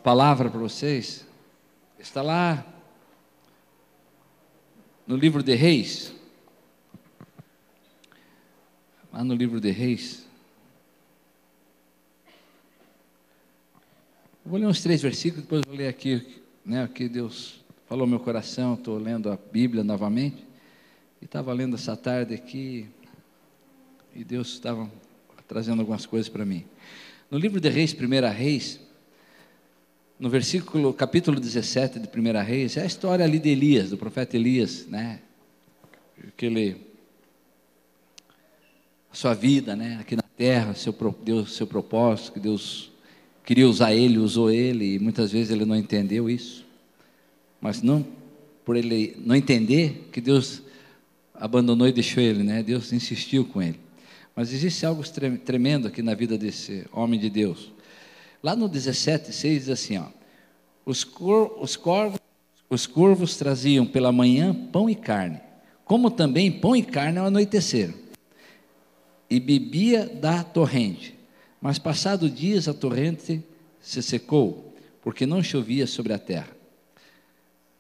palavra para vocês está lá no livro de Reis. Lá no livro de Reis. Eu vou ler uns 3 versículos, depois vou ler aqui, né, que Deus falou no meu coração. Estou lendo a Bíblia novamente, e estava lendo essa tarde aqui, e Deus estava trazendo algumas coisas para mim. No livro de Reis, 1 Reis, no capítulo 17 de 1 Reis, é a história ali de Elias, do profeta Elias, né, a sua vida, né, aqui na terra, Deus, seu propósito, que Deus queria usar ele, usou ele, e muitas vezes ele não entendeu isso, mas não por ele não entender que Deus abandonou e deixou ele, né? Deus insistiu com ele. Mas existe algo tremendo aqui na vida desse homem de Deus. Lá no 17:6 diz assim, ó: os corvos traziam pela manhã pão e carne, como também pão e carne ao anoitecer, e bebia da torrente. Mas passado dias a torrente se secou, porque não chovia sobre a terra.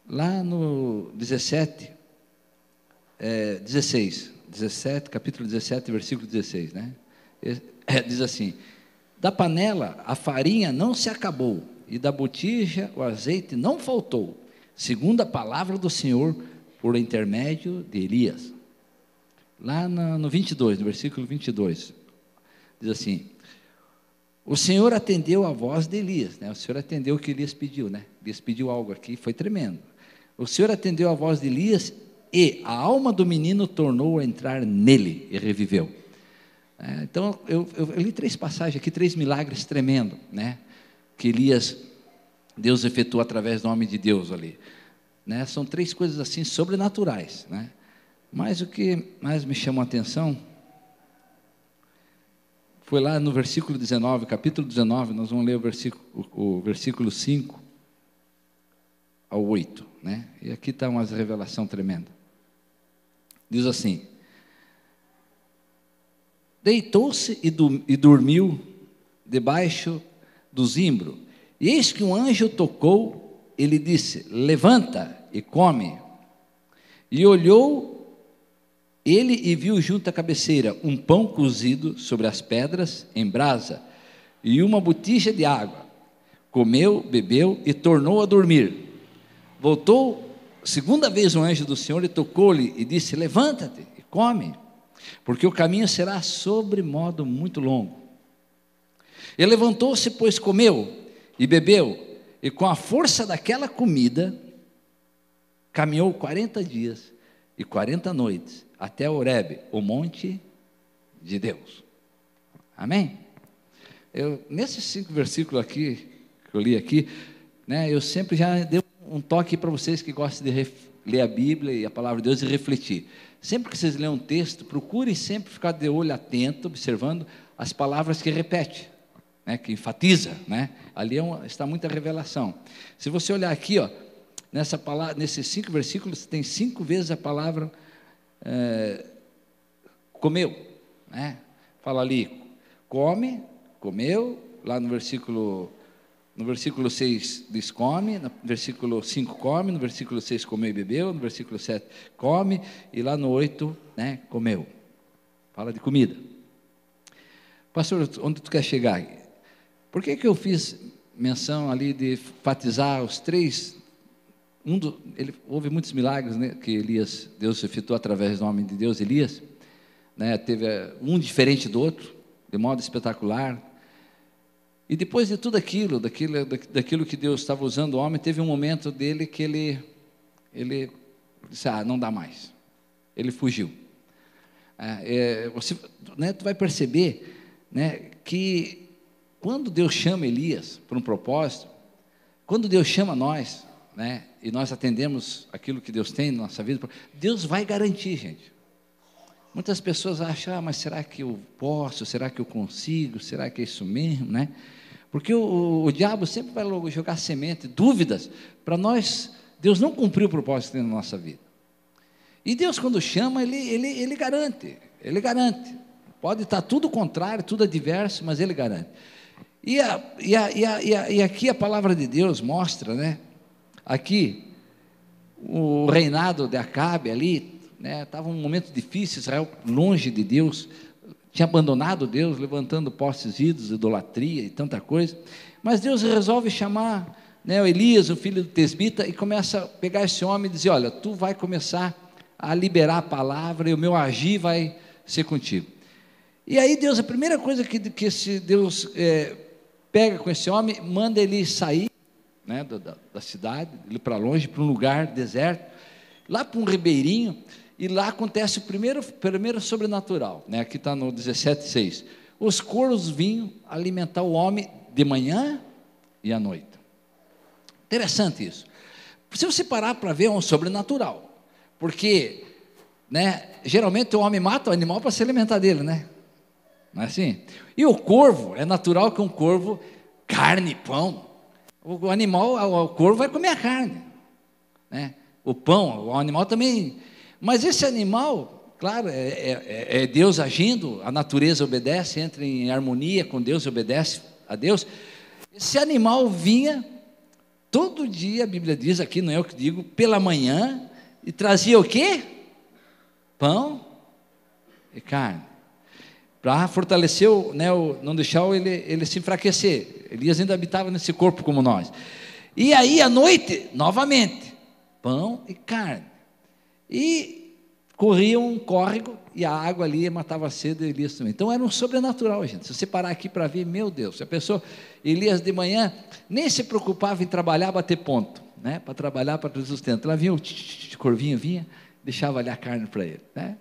Lá no 16, capítulo 17, versículo 16, né? Diz assim: da panela a farinha não se acabou, e da botija o azeite não faltou, segundo a palavra do Senhor, por intermédio de Elias. Lá no 22, no versículo 22, diz assim: o Senhor atendeu a voz de Elias, né? O Senhor atendeu o que Elias pediu, né? Elias pediu algo aqui, foi tremendo. O Senhor atendeu a voz de Elias, e a alma do menino tornou a entrar nele, e reviveu. Então, eu li 3 passagens aqui, 3 milagres tremendos, né? Que Deus efetuou através do homem de Deus ali, né? São 3 coisas assim, sobrenaturais, né? Mas o que mais me chamou a atenção foi lá no versículo 19, capítulo 19, nós vamos ler o versículo 5 ao 8, né? E aqui está uma revelação tremenda. Diz assim: deitou-se e dormiu debaixo do zimbro, e eis que um anjo tocou, e lhe disse: levanta e come. E olhou ele e viu junto à cabeceira um pão cozido sobre as pedras em brasa, e uma botija de água. Comeu, bebeu e tornou a dormir. Voltou segunda vez o anjo do Senhor e tocou-lhe e disse: levanta-te e come, porque o caminho será sobremodo muito longo. Ele levantou-se, pois comeu e bebeu, e com a força daquela comida caminhou 40 dias e 40 noites até Horebe, o monte de Deus. Amém? Nesses 5 versículos aqui, que eu li aqui, né, eu sempre já dei um toque para vocês que gostam de ler a Bíblia e a palavra de Deus e refletir. Sempre que vocês leem um texto, procurem sempre ficar de olho atento, observando as palavras que repete, né, que enfatiza, né? Ali está muita revelação. Se você olhar aqui, ó, nesses 5 versículos, tem 5 vezes a palavra comeu, né? Fala ali, come, comeu. Lá no versículo 6 diz come, no versículo 5 come, no versículo 6 comeu e bebeu, no versículo 7 come, e lá no 8, né, comeu. Fala de comida. Pastor, onde tu quer chegar? Por que eu fiz menção ali de enfatizar os 3? Houve muitos milagres, né, que Deus efetuou através do homem de Deus, Elias, né? Teve um diferente do outro, de modo espetacular. E depois de tudo aquilo, daquilo que Deus estava usando o homem, teve um momento dele que ele disse: não dá mais. Ele fugiu. Tu vai perceber, né, que quando Deus chama Elias para um propósito, quando Deus chama nós, né, e nós atendemos aquilo que Deus tem na nossa vida, Deus vai garantir, gente. Muitas pessoas acham: mas será que eu posso? Será que eu consigo? Será que é isso mesmo, né? Porque o diabo sempre vai logo jogar semente, dúvidas, para nós. Deus não cumpriu o propósito que tem na nossa vida. E Deus, quando chama, Ele garante. Ele garante. Pode estar tudo contrário, tudo adverso, mas Ele garante. E aqui a palavra de Deus mostra, né? Aqui, o reinado de Acabe ali, né? Estava um momento difícil, Israel longe de Deus, tinha abandonado Deus, levantando postes ídolos, idolatria e tanta coisa. Mas Deus resolve chamar, né, o Elias, o filho do Tesbita, e começa a pegar esse homem e dizer: olha, tu vai começar a liberar a palavra e o meu agir vai ser contigo. E aí Deus, a primeira coisa que esse Deus pega com esse homem, manda ele sair, né, da cidade, ele para longe, para um lugar deserto, lá para um ribeirinho, e lá acontece o primeiro sobrenatural, né? Aqui está no 17,6. Os corvos vinham alimentar o homem de manhã e à noite. Interessante isso. Se você parar para ver, é um sobrenatural, porque, né, geralmente o homem mata o animal para se alimentar dele, né? Não é assim? E o corvo, é natural que um corvo, carne, pão, o animal, o corvo vai comer a carne, né? O pão, o animal também. Mas esse animal, claro, é Deus agindo, a natureza obedece, entra em harmonia com Deus, obedece a Deus. Esse animal vinha todo dia, a Bíblia diz, aqui não é eu que digo, pela manhã, e trazia o quê? Pão e carne, para fortalecer, né, não deixar ele se enfraquecer. Elias ainda habitava nesse corpo como nós. E aí à noite, novamente, pão e carne. E corria um córrego, e a água ali matava a sede de Elias também. Então era um sobrenatural, gente. Se você parar aqui para ver, meu Deus, a pessoa, Elias de manhã, nem se preocupava em trabalhar, bater ponto, né, para trabalhar, para ter sustento. Lá vinha o corvinho, vinha, deixava ali a carne para ele, né,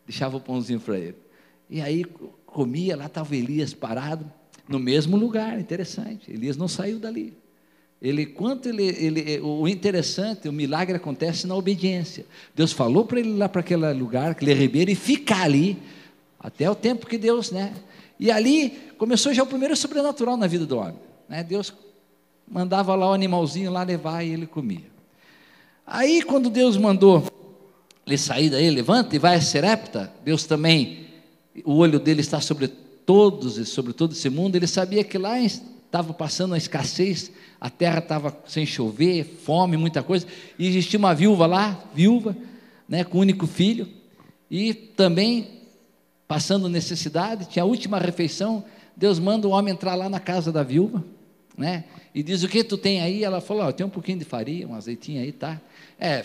deixava o pãozinho para ele. E aí comia, lá estava Elias parado, no mesmo lugar, interessante. Elias não saiu dali. O interessante, o milagre acontece na obediência. Deus falou para ele ir lá para aquele lugar, aquele ribeiro, e ficar ali, até o tempo que Deus, né? E ali começou já o primeiro sobrenatural na vida do homem, né? Deus mandava lá o animalzinho lá levar e ele comia. Aí quando Deus mandou ele sair daí, levanta e vai a Serepta, Deus também, o olho dele está sobre todos e sobre todo esse mundo. Ele sabia que lá estava passando a escassez, a terra estava sem chover, fome, muita coisa, e existia uma viúva lá, né, com um único filho, e também passando necessidade, tinha a última refeição. Deus manda o homem entrar lá na casa da viúva, né, e diz: o que tu tem aí? Ela falou: eu tenho um pouquinho de farinha, um azeitinho aí, tá?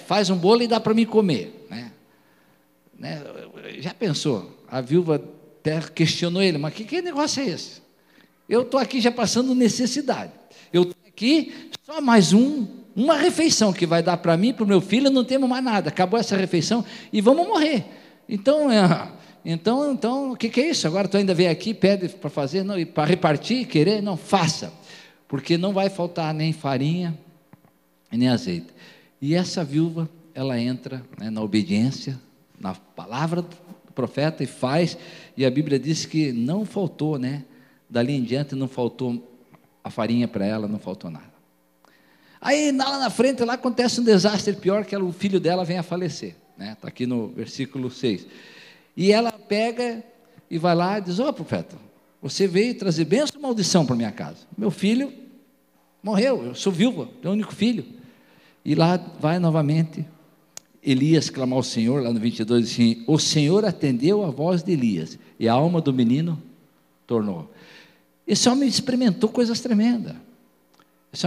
Faz um bolo e dá para mim comer, né? Já pensou? A viúva até questionou ele: mas que negócio é esse? Eu estou aqui já passando necessidade, eu estou aqui só mais uma refeição que vai dar para mim, para o meu filho, não temos mais nada, acabou essa refeição e vamos morrer. Então o que é isso? Agora tu ainda vem aqui, pede para fazer, não, e para repartir, querer, não, faça, porque não vai faltar nem farinha e nem azeite. E essa viúva, ela entra, né, na obediência, na palavra do profeta, e faz, e a Bíblia diz que não faltou, né? Dali em diante não faltou a farinha para ela, não faltou nada. Aí lá na frente, lá acontece um desastre pior, que o filho dela vem a falecer, né? Está aqui no versículo 6. E ela pega e vai lá e diz: ó, profeta, você veio trazer bênção ou maldição para minha casa? Meu filho morreu, eu sou viúva, tenho um único filho. E lá vai novamente Elias clamar ao Senhor, lá no 22, assim: o Senhor atendeu a voz de Elias, e a alma do menino tornou. Esse homem experimentou coisas tremendas. Esse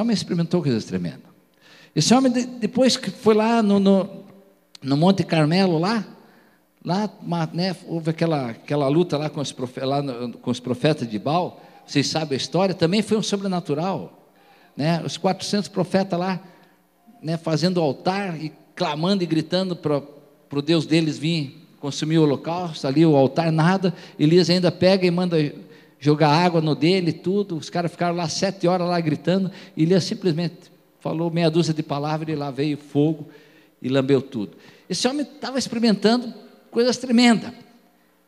homem, depois que foi lá no Monte Carmelo, lá né, houve aquela luta lá com os profetas de Baal. Vocês sabem a história, também foi um sobrenatural, né? Os 400 profetas lá, né, fazendo altar e clamando e gritando para o Deus deles vir consumir o holocausto, ali o altar, nada. Elias ainda pega e manda jogar água no dele, tudo. Os caras ficaram lá 7 horas lá gritando, e Elias simplesmente falou meia dúzia de palavras, e lá veio fogo e lambeu tudo. Esse homem estava experimentando coisas tremendas.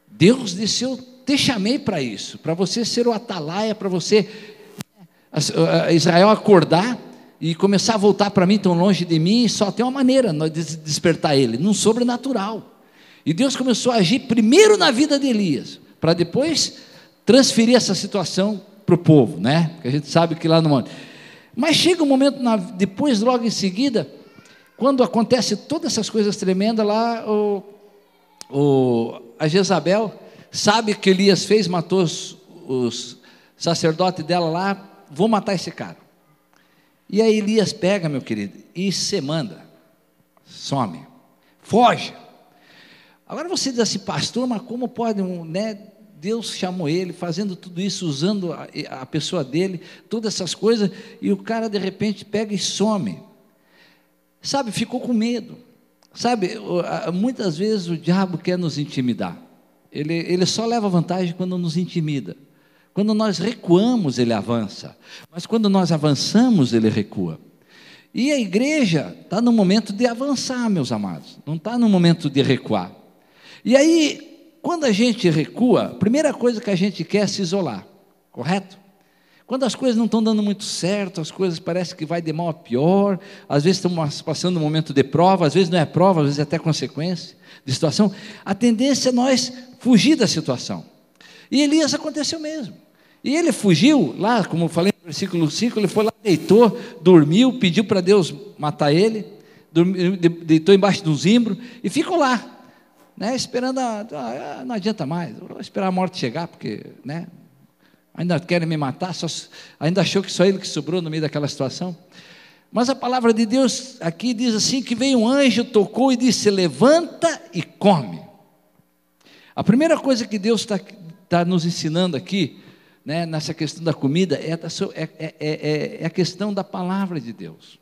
Deus disse: eu te chamei para isso, para você ser o atalaia, para você, Israel, acordar e começar a voltar para mim, tão longe de mim. Só tem uma maneira de despertar ele, num sobrenatural. E Deus começou a agir primeiro na vida de Elias, para depois transferir essa situação para o povo, né? Porque a gente sabe que lá no monte. Mas chega um momento, depois, logo em seguida, quando acontece todas essas coisas tremendas lá, a Jezabel sabe que Elias fez, matou os sacerdotes dela lá, vou matar esse cara. E aí Elias pega, meu querido, e se manda, some, foge. Agora você diz assim, pastor, mas como pode, né? Deus chamou ele, fazendo tudo isso, usando a pessoa dele, todas essas coisas, e o cara de repente pega e some. Sabe, ficou com medo. Sabe, muitas vezes o diabo quer nos intimidar. Ele só leva vantagem quando nos intimida. Quando nós recuamos, ele avança. Mas quando nós avançamos, ele recua. E a igreja está no momento de avançar, meus amados. Não está no momento de recuar. E aí, quando a gente recua, a primeira coisa que a gente quer é se isolar, correto? Quando as coisas não estão dando muito certo, as coisas parecem que vai de mal a pior, às vezes estamos passando um momento de prova, às vezes não é prova, às vezes é até consequência de situação, a tendência é nós fugir da situação. E Elias aconteceu mesmo. E ele fugiu lá, como eu falei no versículo 5, ele foi lá, deitou, dormiu, pediu para Deus matar ele, deitou embaixo do zimbro e ficou lá. Né, esperando, não adianta mais, vou esperar a morte chegar, porque, né, ainda querem me matar, ainda achou que só ele que sobrou no meio daquela situação. Mas a palavra de Deus aqui diz assim, que veio um anjo, tocou e disse, levanta e come. A primeira coisa que Deus está nos ensinando aqui, né, nessa questão da comida, é a questão da palavra de Deus.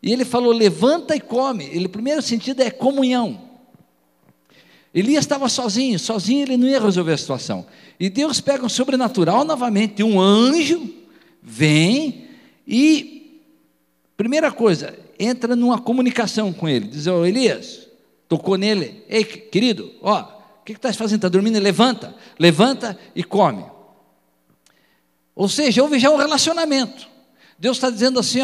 E ele falou, levanta e come. O primeiro sentido é comunhão. Elias estava sozinho ele não ia resolver a situação. E Deus pega um sobrenatural novamente, um anjo vem e, primeira coisa, entra numa comunicação com ele, diz, Elias, tocou nele, ei querido, o que estás fazendo? Está dormindo? Levanta e come. Ou seja, houve já um relacionamento. Deus está dizendo assim,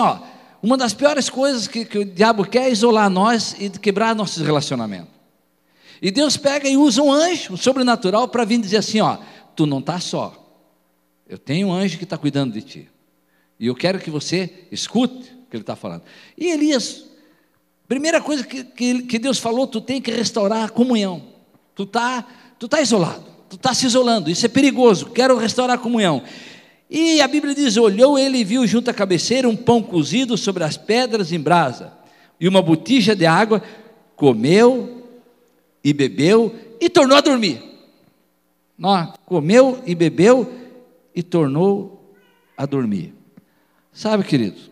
uma das piores coisas que o diabo quer é isolar nós e quebrar nossos relacionamentos. E Deus pega e usa um anjo, um sobrenatural, para vir dizer assim, tu não estás só, eu tenho um anjo que está cuidando de ti, e eu quero que você escute o que ele está falando. E Elias, primeira coisa que Deus falou, tu tem que restaurar a comunhão, tu tá isolado, tu está se isolando, isso é perigoso, quero restaurar a comunhão. E a Bíblia diz, olhou ele e viu junto à cabeceira um pão cozido sobre as pedras em brasa, e uma botija de água, comeu e bebeu e tornou a dormir. Comeu e bebeu e tornou a dormir. Sabe, queridos,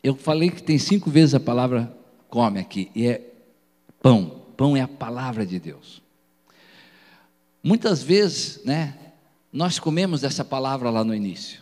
eu falei que tem 5 vezes a palavra come aqui, e é pão. Pão é a palavra de Deus. Muitas vezes, né, nós comemos essa palavra lá no início.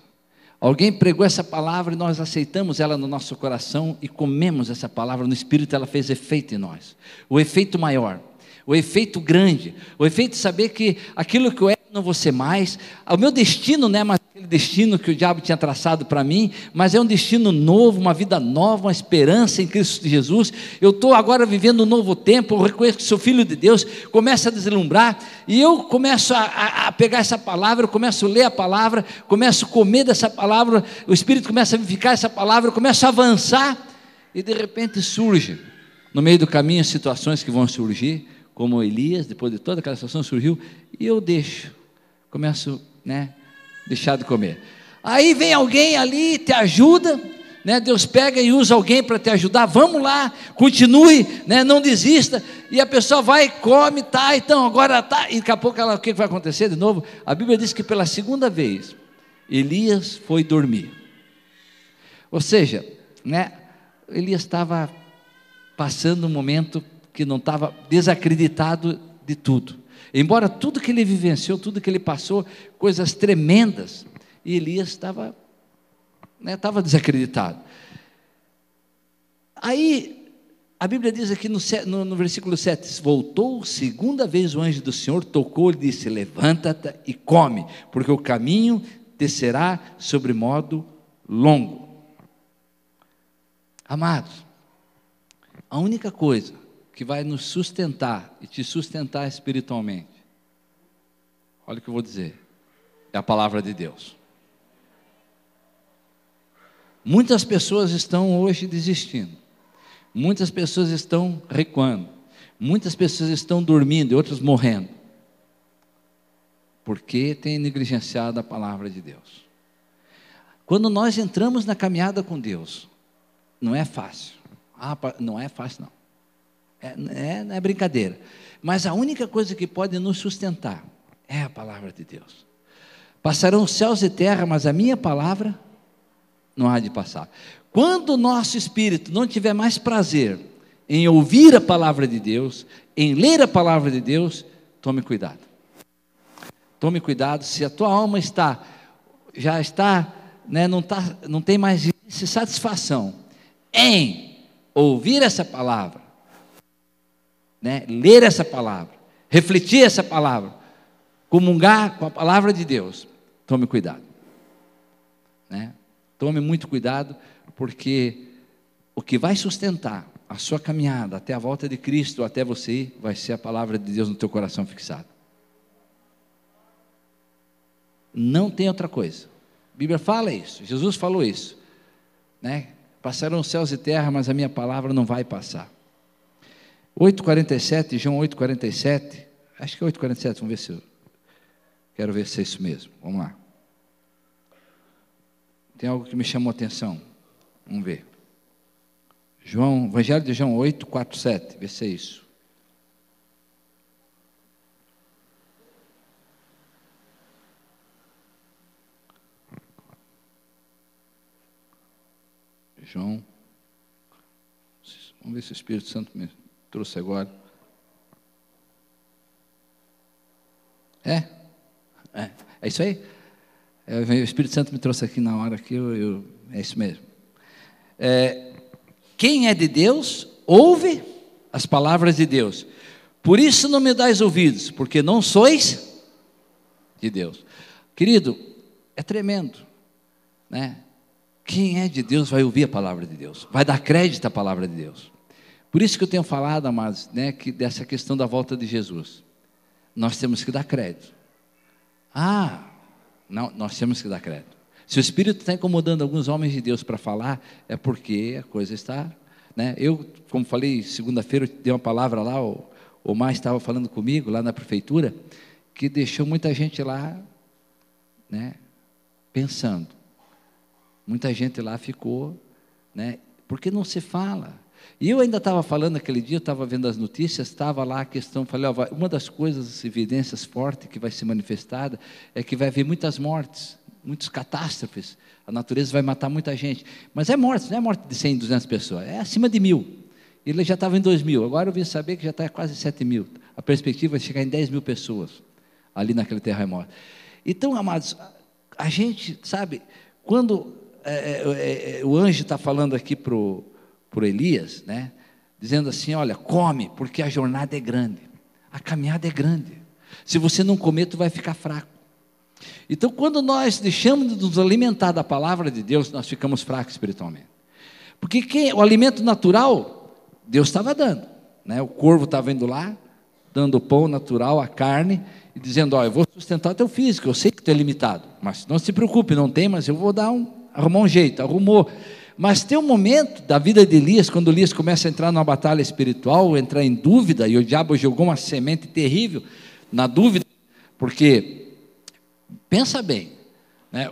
Alguém pregou essa palavra e nós aceitamos ela no nosso coração e comemos essa palavra no Espírito, ela fez efeito em nós. O efeito maior, o efeito grande, o efeito de saber que aquilo que eu era não vou ser mais, o meu destino não é mais aquele destino que o diabo tinha traçado para mim, mas é um destino novo, uma vida nova, uma esperança em Cristo Jesus. Eu estou agora vivendo um novo tempo, eu reconheço que sou filho de Deus, começo a deslumbrar, e eu começo a pegar essa palavra, eu começo a ler a palavra, começo a comer dessa palavra, o Espírito começa a vivificar essa palavra, eu começo a avançar, e de repente surge, no meio do caminho, as situações que vão surgir, como Elias, depois de toda aquela situação surgiu, e eu começo, né, deixar de comer. Aí vem alguém ali, te ajuda, né, Deus pega e usa alguém para te ajudar, vamos lá, continue, né, não desista, e a pessoa vai, come, então agora e daqui a pouco o que vai acontecer de novo? A Bíblia diz que pela segunda vez, Elias foi dormir. Ou seja, né, Elias estava passando um momento que não estava desacreditado de tudo, embora tudo que ele vivenciou, tudo que ele passou, coisas tremendas, e Elias estava desacreditado. Aí a Bíblia diz aqui no versículo 7, voltou segunda vez o anjo do Senhor, tocou e disse, levanta-te e come, porque o caminho te será sobremodo longo. Amados, a única coisa que vai nos sustentar e te sustentar espiritualmente, olha o que eu vou dizer, é a palavra de Deus. Muitas pessoas estão hoje desistindo, muitas pessoas estão recuando, muitas pessoas estão dormindo e outras morrendo, porque têm negligenciado a palavra de Deus. Quando nós entramos na caminhada com Deus, não é fácil. Não é fácil, não. Não é brincadeira. Mas a única coisa que pode nos sustentar é a palavra de Deus. Passarão céus e terra, mas a minha palavra não há de passar. Quando o nosso espírito não tiver mais prazer em ouvir a palavra de Deus, em ler a palavra de Deus, tome cuidado. Tome cuidado, se a tua alma já está, não tem mais satisfação em ouvir essa palavra, ler essa palavra, refletir essa palavra, comungar com a palavra de Deus, tome cuidado. Tome muito cuidado, porque o que vai sustentar a sua caminhada até a volta de Cristo, até você ir, vai ser a palavra de Deus no teu coração fixado. Não tem outra coisa. A Bíblia fala isso, Jesus falou isso, Passarão céus e terra, mas a minha palavra não vai passar. 8,47, João 8,47, acho que é 8,47, vamos ver se eu quero ver se é isso mesmo, vamos lá. Tem algo que me chamou a atenção, vamos ver. Evangelho de João 8,47, vê se é isso. João, vamos ver se o Espírito Santo me trouxe agora. É isso aí? O Espírito Santo me trouxe aqui na hora que é isso mesmo. Quem é de Deus, ouve as palavras de Deus. Por isso não me dais ouvidos, porque não sois de Deus. Querido, é tremendo, Quem é de Deus vai ouvir a palavra de Deus, vai dar crédito à palavra de Deus. Por isso que eu tenho falado, amados, que dessa questão da volta de Jesus, nós temos que dar crédito. Não, nós temos que dar crédito. Se o Espírito está incomodando alguns homens de Deus para falar, é porque a coisa está, Eu, como falei, segunda-feira eu dei uma palavra lá, o Mar estava falando comigo, lá na prefeitura, que deixou muita gente lá, pensando. Muita gente lá ficou, porque não se fala. E eu ainda estava falando aquele dia, eu estava vendo as notícias, estava lá a questão, falei, uma das coisas, evidências fortes que vai ser manifestada, é que vai haver muitas mortes, muitas catástrofes, a natureza vai matar muita gente, mas é morte, não é morte de 100, 200 pessoas, é acima de 1.000, ele já estava em 2.000, agora eu vim saber que já está quase 7.000, a perspectiva é chegar em 10.000 pessoas, ali naquele terremoto. Então, amados, a gente, sabe, quando o anjo está falando aqui para o Elias, dizendo assim, olha, come, porque a jornada é grande, a caminhada é grande, se você não comer, tu vai ficar fraco. Então, quando nós deixamos de nos alimentar da palavra de Deus, nós ficamos fracos espiritualmente, porque o alimento natural, Deus estava dando, o corvo estava indo lá, dando o pão natural, a carne, e dizendo, eu vou sustentar o teu físico, eu sei que tu é limitado, mas não se preocupe, não tem, mas eu vou arrumar um jeito, arrumou. Mas tem um momento da vida de Elias, quando Elias começa a entrar numa batalha espiritual, entrar em dúvida, e o diabo jogou uma semente terrível na dúvida, porque, pensa bem,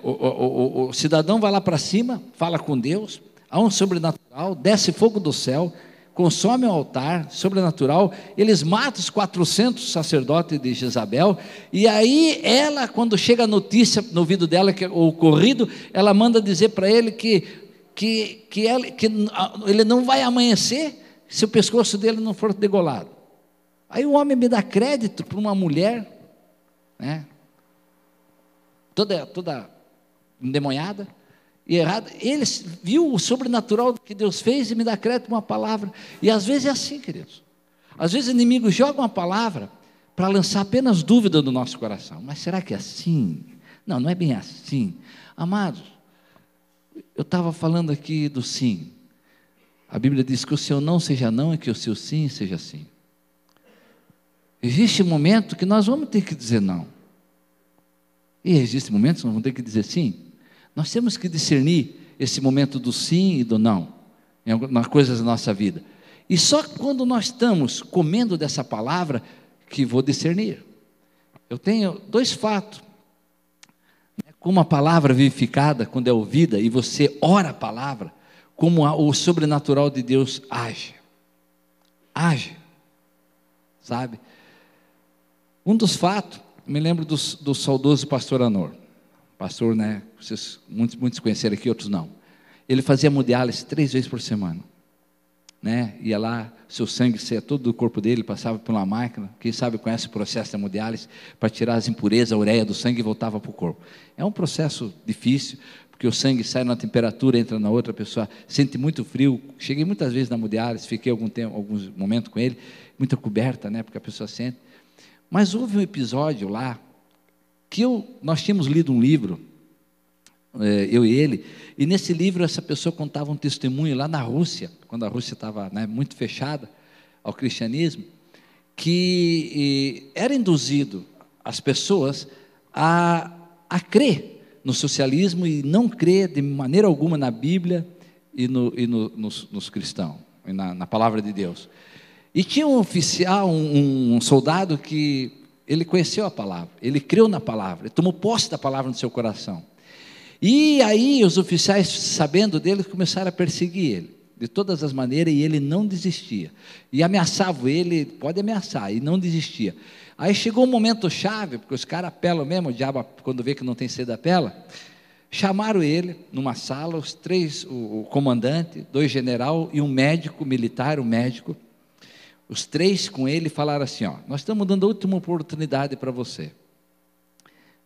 o cidadão vai lá para cima, fala com Deus, há um sobrenatural, desce fogo do céu, consome o altar sobrenatural, eles matam os 400 sacerdotes de Jezabel, e aí ela, quando chega a notícia no ouvido dela, que o ocorrido, ela manda dizer para ele que ele não vai amanhecer se o pescoço dele não for degolado. Aí o homem me dá crédito para uma mulher, toda endemoniada e errada. Ele viu o sobrenatural que Deus fez e me dá crédito uma palavra. E às vezes é assim, queridos. Às vezes o inimigo joga uma palavra para lançar apenas dúvida no nosso coração. Mas será que é assim? Não, não é bem assim. Amados, eu estava falando aqui do sim. A Bíblia diz que o seu não seja não e que o seu sim seja sim. Existe um momento que nós vamos ter que dizer não. E existe momentos que nós vamos ter que dizer sim. Nós temos que discernir esse momento do sim e do não, em algumas coisas da nossa vida. E só quando nós estamos comendo dessa palavra que vou discernir. Eu tenho 2 fatos. Como a palavra vivificada, quando é ouvida, e você ora a palavra, como o sobrenatural de Deus age. Age. Sabe? Um dos fatos, me lembro do saudoso pastor Anor. Pastor, né? Vocês, muitos conheceram aqui, outros não. Ele fazia hemodiálise 3 vezes por semana. Né? Ia lá, seu sangue saía todo do corpo dele, passava por uma máquina, quem sabe conhece o processo da hemodiálise, para tirar as impurezas, a ureia do sangue e voltava para o corpo. É um processo difícil, porque o sangue sai numa temperatura, entra na outra, a pessoa sente muito frio. Cheguei muitas vezes na hemodiálise, fiquei alguns momentos com ele, muita coberta, né, porque a pessoa sente. Mas houve um episódio lá, que nós tínhamos lido um livro, eu e ele, e nesse livro essa pessoa contava um testemunho lá na Rússia, quando a Rússia estava, né, muito fechada ao cristianismo, que era induzido as pessoas a crer no socialismo e não crer de maneira alguma na Bíblia e nos cristãos, e na palavra de Deus. E tinha um oficial, um soldado que ele conheceu a palavra, ele creu na palavra, ele tomou posse da palavra no seu coração. E aí os oficiais, sabendo dele, começaram a perseguir ele, de todas as maneiras, e ele não desistia. E ameaçavam ele, pode ameaçar, e não desistia. Aí chegou um momento chave, porque os caras apelam mesmo, o diabo, quando vê que não tem cedo, apela. Chamaram ele numa sala, os 3, o comandante, 2 general e um médico militar, um médico. Os 3 com ele falaram assim, ó, nós estamos dando a última oportunidade para você.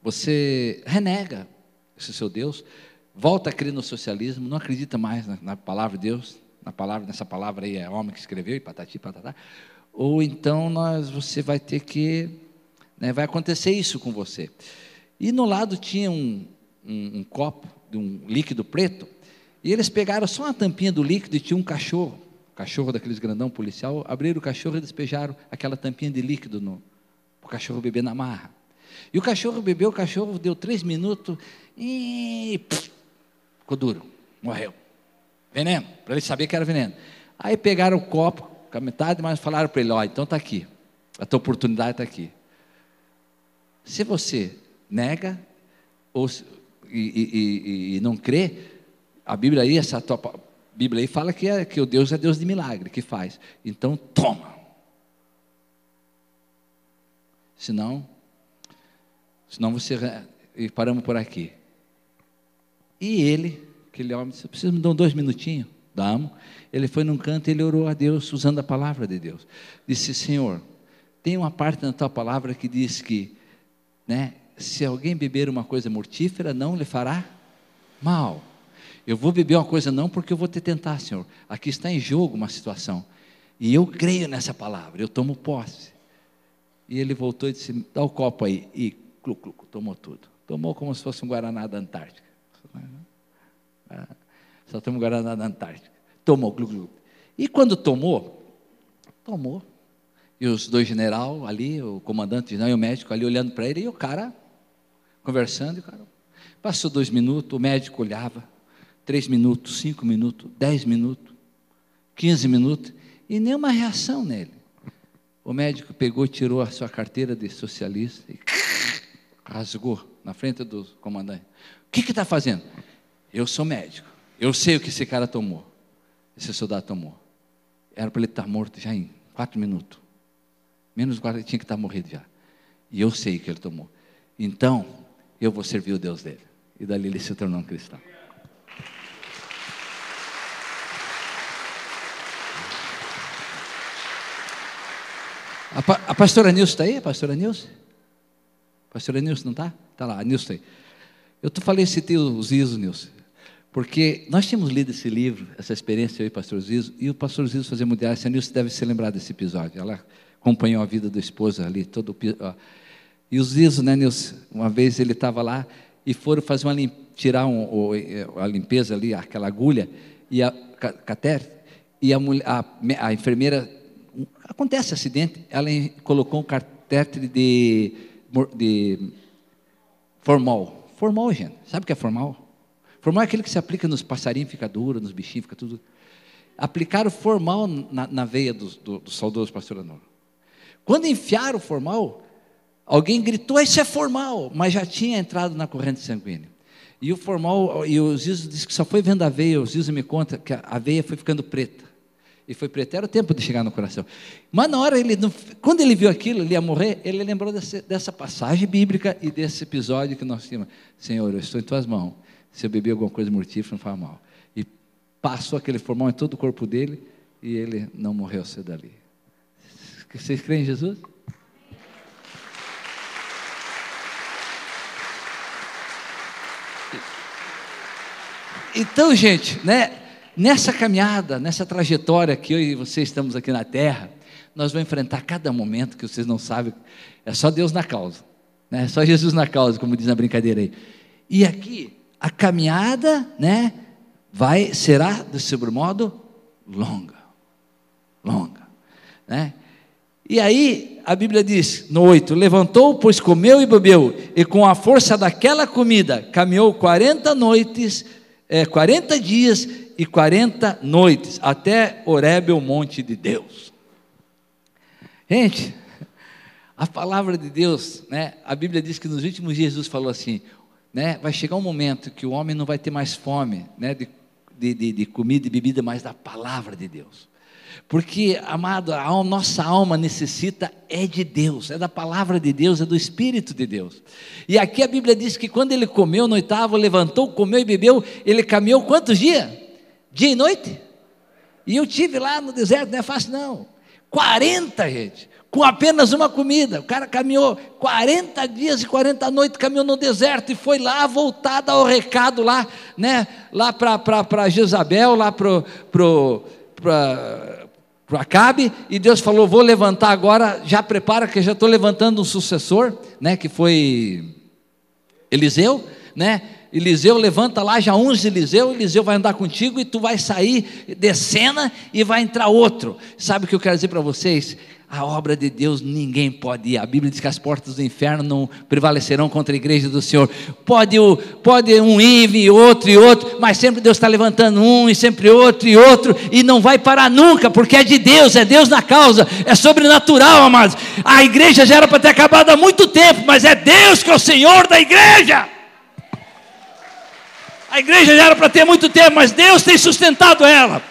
Você renega esse seu Deus, volta a crer no socialismo, não acredita mais na palavra de Deus, nessa palavra aí é homem que escreveu, e patati, patatá, ou então você vai ter que, né, vai acontecer isso com você. E no lado tinha um copo de um líquido preto, e eles pegaram só uma tampinha do líquido e tinha um cachorro daqueles grandão policial, abriram o cachorro e despejaram aquela tampinha de líquido para o cachorro beber na marra. E o cachorro bebeu, o cachorro deu 3 minutos e ficou duro, morreu. Veneno, para ele saber que era veneno. Aí pegaram o copo com a metade, mas falaram para ele, ó, então está aqui, a tua oportunidade está aqui. Se você nega e não crê, a Bíblia aí, essa tua Bíblia aí fala que o Deus é Deus de milagre, que faz. Então toma. Senão você... E paramos por aqui. E ele, aquele homem, disse, vocês me dão 2 minutinhos? Damos. Ele foi num canto e ele orou a Deus, usando a palavra de Deus. Disse, Senhor, tem uma parte na tua palavra que diz que, né, se alguém beber uma coisa mortífera, não lhe fará mal. Eu vou beber uma coisa não, porque eu vou te tentar, Senhor. Aqui está em jogo uma situação. E eu creio nessa palavra, eu tomo posse. E ele voltou e disse, dá o copo aí. E tomou tudo. Tomou como se fosse um Guaraná da Antártica. Só tomou um Guaraná da Antártica. Tomou, E quando tomou. E os 2 generais ali, o comandante e o médico ali olhando para ele, e o cara conversando. E o cara, passou 2 minutos, o médico olhava, 3 minutos, 5 minutos, 10 minutos, 15 minutos, e nenhuma reação nele. O médico pegou e tirou a sua carteira de socialista e rasgou na frente do comandante. O que está fazendo? Eu sou médico. Eu sei o que esse cara tomou. Esse soldado tomou. Era para ele estar morto já em 4 minutos. Menos 4, ele tinha que estar morrido já. E eu sei que ele tomou. Então, eu vou servir o Deus dele. E dali ele se tornou um cristão. A pastora Nilce está aí? A pastora Nilce? A pastora Nilce não está? Está lá, a Nilce está aí. Eu citei o Zizo, Nilce, porque nós tínhamos lido esse livro, essa experiência, eu e o pastor Zizo, e o pastor Zizo fazia hemodiálise. A Nilce deve se lembrar desse episódio. Ela acompanhou a vida do esposo ali, e o Zizo, né, Nilce, uma vez ele estava lá, e foram fazer tirar a limpeza ali, aquela agulha, e a catéter, e a enfermeira... Acontece acidente, ela colocou um catéter de formol, gente, sabe o que é formol? Formal é aquele que se aplica nos passarinhos, fica duro, nos bichinhos, fica tudo. Aplicaram formal na veia do saudoso pastor Anor. Quando enfiaram o formal, alguém gritou, isso é formal, mas já tinha entrado na corrente sanguínea. E o formal, e o Zizo disse que só foi vendo a veia, o Zizo me conta que a veia foi ficando preta. E foi preta, era o tempo de chegar no coração. Mas na hora, quando ele viu aquilo, ele ia morrer, ele lembrou dessa passagem bíblica e desse episódio que nós tínhamos. Senhor, eu estou em tuas mãos. Se eu beber alguma coisa mortífera, não faz mal. E passou aquele formal em todo o corpo dele e ele não morreu cedo dali. Vocês creem em Jesus? Então, gente, né, nessa caminhada, nessa trajetória que eu e você estamos aqui na terra, nós vamos enfrentar cada momento que vocês não sabem, é só Deus na causa, né, só Jesus na causa, como diz na brincadeira aí. E aqui, a caminhada, né, será de sobremodo longa, né? E aí, a Bíblia diz, no 8, levantou, pois comeu e bebeu, e com a força daquela comida, caminhou 40 dias e 40 noites, até Horebe, o monte de Deus. Gente, a palavra de Deus, né, a Bíblia diz que nos últimos dias Jesus falou assim, né, vai chegar um momento que o homem não vai ter mais fome, né, de comida e bebida, mas da palavra de Deus. Porque, amado, a nossa alma necessita de Deus, é da palavra de Deus, é do Espírito de Deus. E aqui a Bíblia diz que quando ele comeu no 8º, levantou, comeu e bebeu, ele caminhou quantos dias? Dia e noite? E eu tive lá no deserto, não é fácil não, 40, gente, com apenas uma comida. O cara caminhou 40 dias e 40 noites, caminhou no deserto e foi lá, voltado ao recado lá, né, lá para Jezabel, lá para Acabe, e Deus falou, vou levantar agora, já prepara que eu já estou levantando um sucessor, né, que foi Eliseu, né, Eliseu levanta lá, já unge Eliseu vai andar contigo e tu vai sair de cena e vai entrar outro. Sabe o que eu quero dizer para vocês? A obra de Deus ninguém pode ir. A Bíblia diz que as portas do inferno não prevalecerão contra a igreja do Senhor. Pode um ir e outro, mas sempre Deus está levantando um e sempre outro, e não vai parar nunca, porque é de Deus, é Deus na causa, é sobrenatural, amados. A igreja já era para ter acabado há muito tempo, mas é Deus que é o Senhor da igreja. A igreja já era para ter muito tempo, mas Deus tem sustentado ela,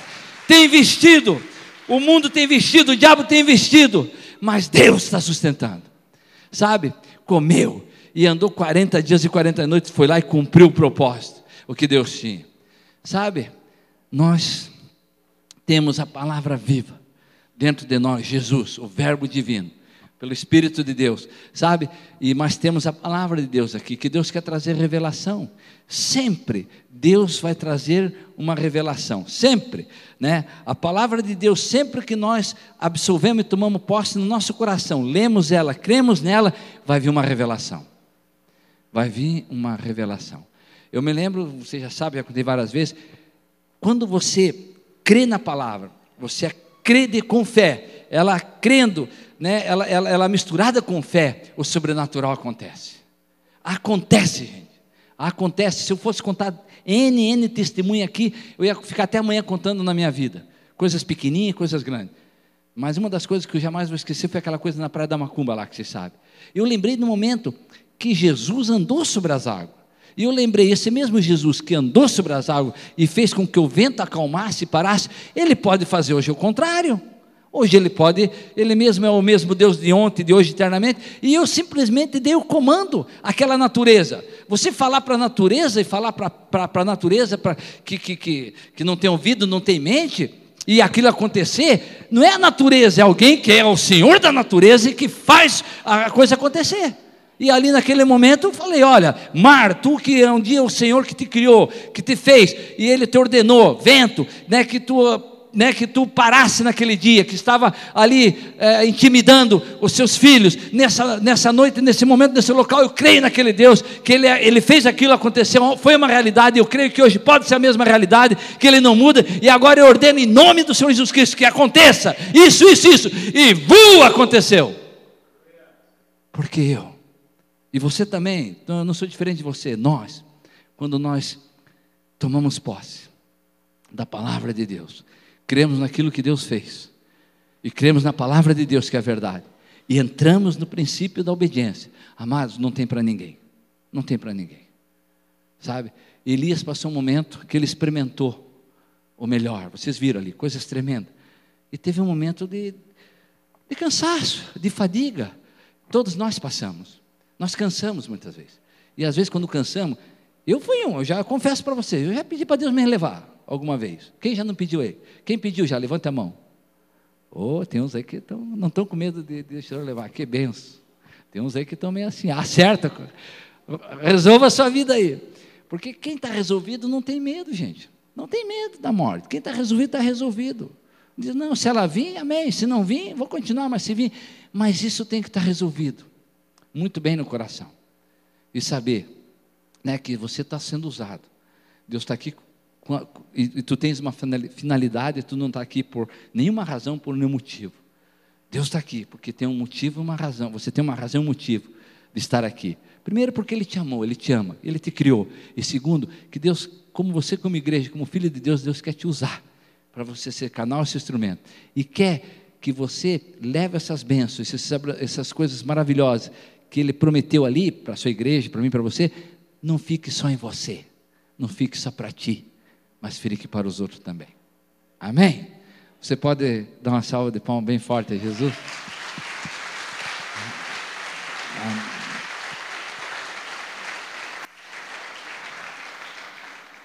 tem investido. O mundo tem investido, o diabo tem investido, mas Deus está sustentando, sabe? Comeu e andou 40 dias e 40 noites, foi lá e cumpriu o propósito, o que Deus tinha, sabe? Nós temos a palavra viva dentro de nós, Jesus, o verbo divino, pelo Espírito de Deus, sabe? Mas temos a palavra de Deus aqui, que Deus quer trazer revelação. Sempre Deus vai trazer uma revelação, sempre, né? A palavra de Deus, sempre que nós absolvemos e tomamos posse no nosso coração, lemos ela, cremos nela, vai vir uma revelação. Eu me lembro, você já sabe, já contei várias vezes, quando você crê na palavra, você crê com fé, ela crendo, né? ela misturada com fé, o sobrenatural acontece, gente. Acontece. Se eu fosse contar N testemunho aqui, eu ia ficar até amanhã contando na minha vida, coisas pequenininhas, coisas grandes, mas uma das coisas que eu jamais vou esquecer foi aquela coisa na praia da Macumba lá, que você sabe. Eu lembrei no momento que Jesus andou sobre as águas, e eu lembrei, esse mesmo Jesus que andou sobre as águas e fez com que o vento acalmasse e parasse, ele pode fazer hoje o contrário. Hoje ele mesmo é o mesmo Deus de ontem, de hoje, eternamente, e eu simplesmente dei o comando àquela natureza. Você falar para a natureza e falar para a natureza que não tem ouvido, não tem mente, e aquilo acontecer, não é a natureza, é alguém que é o Senhor da natureza e que faz a coisa acontecer. E ali naquele momento eu falei, olha, mar, tu que é um dia o Senhor que te criou, que te fez, e Ele te ordenou, vento, né, que tu parasse naquele dia, que estava ali intimidando os seus filhos, nessa noite, nesse momento, nesse local, eu creio naquele Deus, que Ele fez aquilo acontecer, foi uma realidade, eu creio que hoje pode ser a mesma realidade, que Ele não muda, e agora eu ordeno em nome do Senhor Jesus Cristo, que aconteça, isso, e aconteceu, porque eu, e você também, eu não sou diferente de você, quando nós tomamos posse da palavra de Deus, cremos naquilo que Deus fez, e cremos na palavra de Deus que é a verdade, e entramos no princípio da obediência, amados, não tem para ninguém, não tem para ninguém, sabe? Elias passou um momento que ele experimentou o melhor, vocês viram ali, coisas tremendas, e teve um momento de cansaço, de fadiga. Todos nós passamos, nós cansamos muitas vezes, e às vezes quando cansamos, eu já confesso para vocês, eu já pedi para Deus me levar alguma vez. Quem já não pediu aí? Quem pediu já? Levanta a mão. Tem uns aí que não estão com medo de o Senhor levar, que benção. Tem uns aí que estão meio assim, acerta, resolva a sua vida aí, porque quem está resolvido não tem medo, gente, não tem medo da morte. Quem está resolvido, está resolvido. Diz, não, se ela vir, amém, se não vir, vou continuar, mas se vir, mas isso tem que estar resolvido, muito bem no coração, e saber, né, que você está sendo usado, Deus está aqui, e tu tens uma finalidade, tu não está aqui por nenhuma razão, por nenhum motivo, Deus está aqui, porque tem um motivo e uma razão, você tem uma razão e um motivo de estar aqui, primeiro porque Ele te amou, Ele te ama, Ele te criou, e segundo, que Deus, como você como igreja, como filho de Deus, Deus quer te usar, para você ser canal, esse instrumento, e quer que você leve essas bênçãos, essas coisas maravilhosas, que Ele prometeu ali, para a sua igreja, para mim, para você, não fique só em você, não fique só para ti, mas fique para os outros também, amém? Você pode dar uma salva de palmas bem forte a Jesus?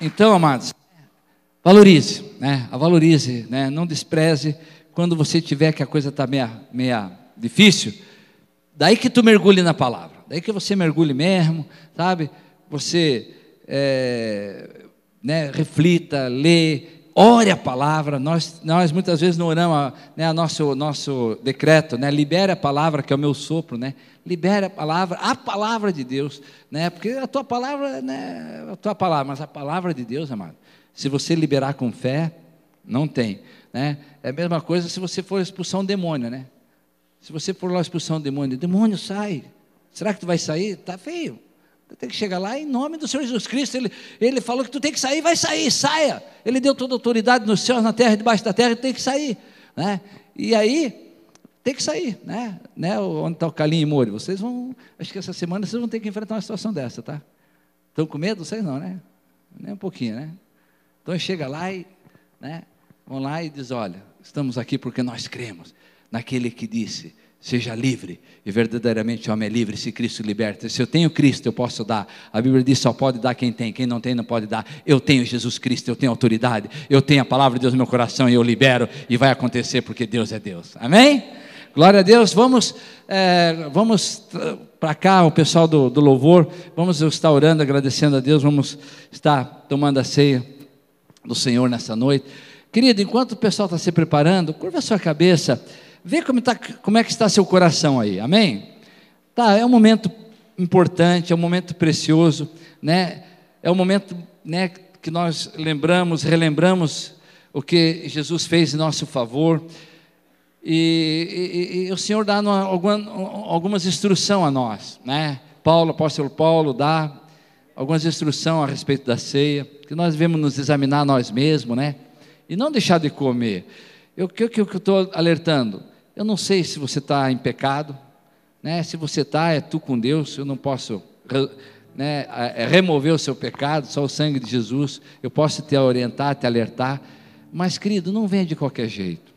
Então, amados, valorize, né? Não despreze, quando você tiver que a coisa está meia difícil, daí que tu mergulhe na palavra, daí que você mergulhe mesmo, sabe? Você reflita, lê, ore a palavra. Nós muitas vezes não oramos, né, nosso decreto, né, libera a palavra, que é o meu sopro, né, libera a palavra de Deus, né, porque a tua palavra, né, mas a palavra de Deus, amado, se você liberar com fé, não tem, né, é a mesma coisa se você for expulsar um demônio, né, se você for lá expulsar um demônio sai, será que tu vai sair? Está feio. Tem que chegar lá em nome do Senhor Jesus Cristo. Ele falou que tu tem que sair, vai sair, saia. Ele deu toda a autoridade nos céus, na terra e debaixo da terra, tem que sair, né? E aí tem que sair, né? Onde está o Calim e Mori? Vocês vão, acho que essa semana vocês vão ter que enfrentar uma situação dessa, tá? Estão com medo? Vocês não, né? Nem um pouquinho, né? Então chega lá e, né, vão lá e diz, olha, estamos aqui porque nós cremos naquele que disse, seja livre, e verdadeiramente o homem é livre se Cristo liberta. Se eu tenho Cristo, eu posso dar. A Bíblia diz, só pode dar quem tem, quem não tem não pode dar. Eu tenho Jesus Cristo, eu tenho autoridade, eu tenho a palavra de Deus no meu coração, e eu libero, e vai acontecer porque Deus é Deus, amém? Glória a Deus. Vamos para cá, o pessoal do louvor, vamos estar orando, agradecendo a Deus, vamos estar tomando a ceia do Senhor nessa noite. Querido, enquanto o pessoal está se preparando, curva a sua cabeça, vê como é que está seu coração aí, amém? Tá, é um momento importante, é um momento precioso, né? É um momento, né, que nós relembramos o que Jesus fez em nosso favor, e o Senhor dá algumas instruções a nós, né? O apóstolo Paulo dá algumas instruções a respeito da ceia, que nós devemos nos examinar nós mesmos, né? E não deixar de comer. O que eu estou alertando? Eu não sei se você está em pecado, né? Se você está, é tu com Deus, eu não posso, né, remover o seu pecado, só o sangue de Jesus, eu posso te orientar, te alertar, mas querido, não venha de qualquer jeito,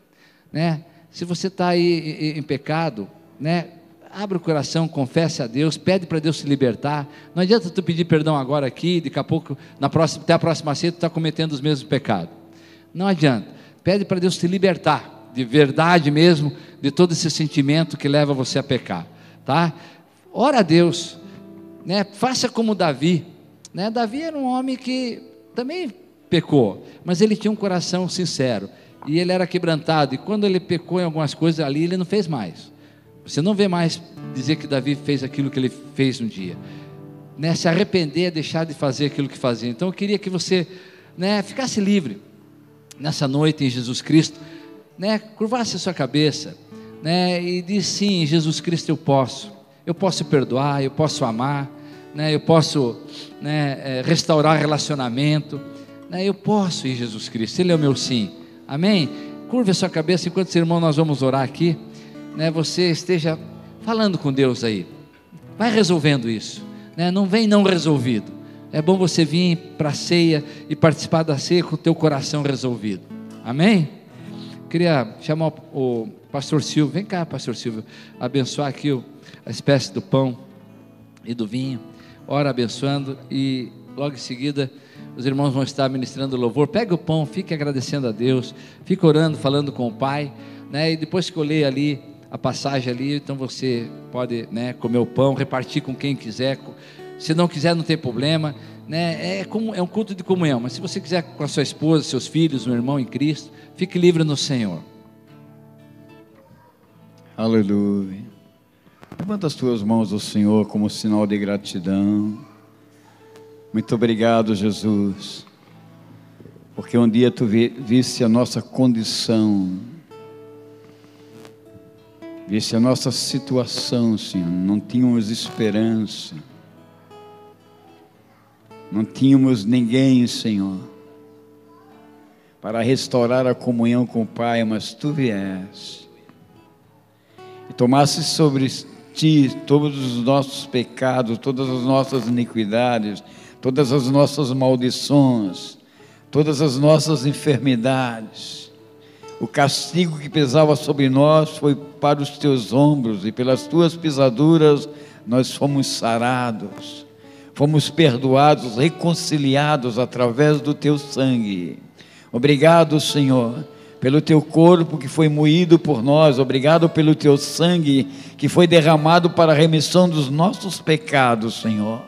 né? Se você está aí em pecado, né, abre o coração, confesse a Deus, pede para Deus te libertar. Não adianta tu pedir perdão agora aqui, daqui a pouco, até a próxima ceia, tu está cometendo os mesmos pecados. Não adianta, pede para Deus te libertar, de verdade mesmo, de todo esse sentimento que leva você a pecar, tá? Ora a Deus, né? Faça como Davi, né? Davi era um homem que também pecou, mas ele tinha um coração sincero, e ele era quebrantado, e quando ele pecou em algumas coisas ali, ele não fez mais. Você não vê mais dizer que Davi fez aquilo que ele fez um dia, né? Se arrepender, deixar de fazer aquilo que fazia. Então eu queria que você, né, ficasse livre nessa noite em Jesus Cristo, né, curvasse a sua cabeça, né, e diz sim, em Jesus Cristo eu posso perdoar, eu posso amar, né, eu posso, né, restaurar relacionamento, né? Eu posso ir, Jesus Cristo, Ele é o meu sim, amém? Curva a sua cabeça, enquanto esse irmão nós vamos orar aqui, né? Você esteja falando com Deus aí, vai resolvendo isso, né? Não vem não resolvido. É bom você vir para a ceia e participar da ceia com o teu coração resolvido, amém? Queria chamar o pastor Silvio, vem cá, pastor Silvio, abençoar aqui a espécie do pão e do vinho. Ora abençoando, e logo em seguida os irmãos vão estar ministrando louvor. Pega o pão, fique agradecendo a Deus, fique orando, falando com o Pai, né? E depois que eu ler ali a passagem ali, então você pode, né, comer o pão, repartir com quem quiser. Se não quiser, não tem problema, né? É um culto de comunhão, mas se você quiser com a sua esposa, seus filhos, um irmão em Cristo, fique livre no Senhor. Aleluia. Levanta as tuas mãos ao Senhor como sinal de gratidão. Muito obrigado, Jesus, porque um dia tu viste a nossa condição, viste a nossa situação, Senhor. Não tínhamos esperança, não tínhamos ninguém, Senhor, para restaurar a comunhão com o Pai, mas tu vieste e tomaste sobre ti todos os nossos pecados, todas as nossas iniquidades, todas as nossas maldições, todas as nossas enfermidades. O castigo que pesava sobre nós foi para os teus ombros, e pelas tuas pisaduras nós fomos sarados, fomos perdoados, reconciliados através do teu sangue. Obrigado, Senhor, pelo teu corpo que foi moído por nós. Obrigado pelo teu sangue que foi derramado para a remissão dos nossos pecados, Senhor.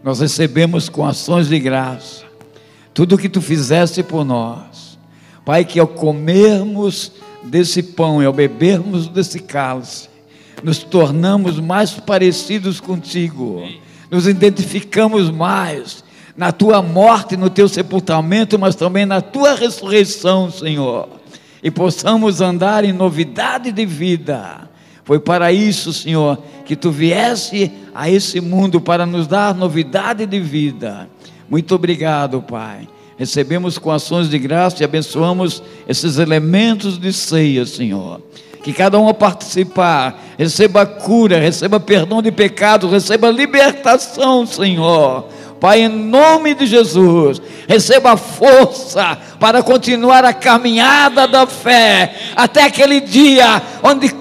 Nós recebemos com ações de graça tudo o que tu fizeste por nós, Pai, que ao comermos desse pão e ao bebermos desse cálice, nos tornamos mais parecidos contigo, nos identificamos mais na tua morte, no teu sepultamento, mas também na tua ressurreição, Senhor, e possamos andar em novidade de vida. Foi para isso, Senhor, que tu vieste a esse mundo, para nos dar novidade de vida. Muito obrigado, Pai. Recebemos com ações de graça e abençoamos esses elementos de ceia, Senhor. Que cada um a participar receba cura, receba perdão de pecados, receba libertação, Senhor. Pai, em nome de Jesus, receba força para continuar a caminhada da fé, até aquele dia,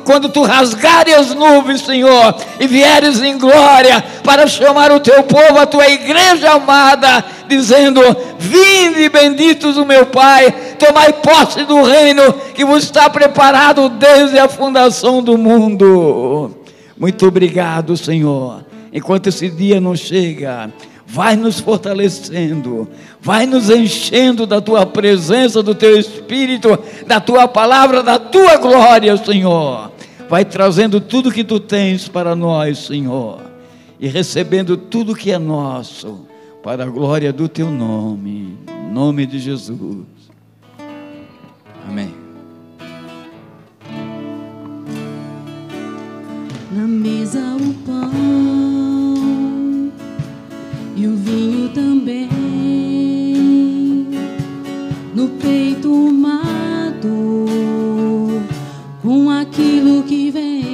quando tu rasgares as nuvens, Senhor, e vieres em glória, para chamar o teu povo, a tua igreja amada, dizendo: vinde benditos do meu Pai, tomai posse do reino, que vos está preparado desde a fundação do mundo. Muito obrigado, Senhor. Enquanto esse dia não chega, vai nos fortalecendo, vai nos enchendo da tua presença, do teu Espírito, da tua palavra, da tua glória, Senhor. Vai trazendo tudo que tu tens para nós, Senhor, e recebendo tudo que é nosso, para a glória do teu nome, em nome de Jesus. Amém. Na mesa o pão e o vinho também, no peito o mato, com aquilo que vem.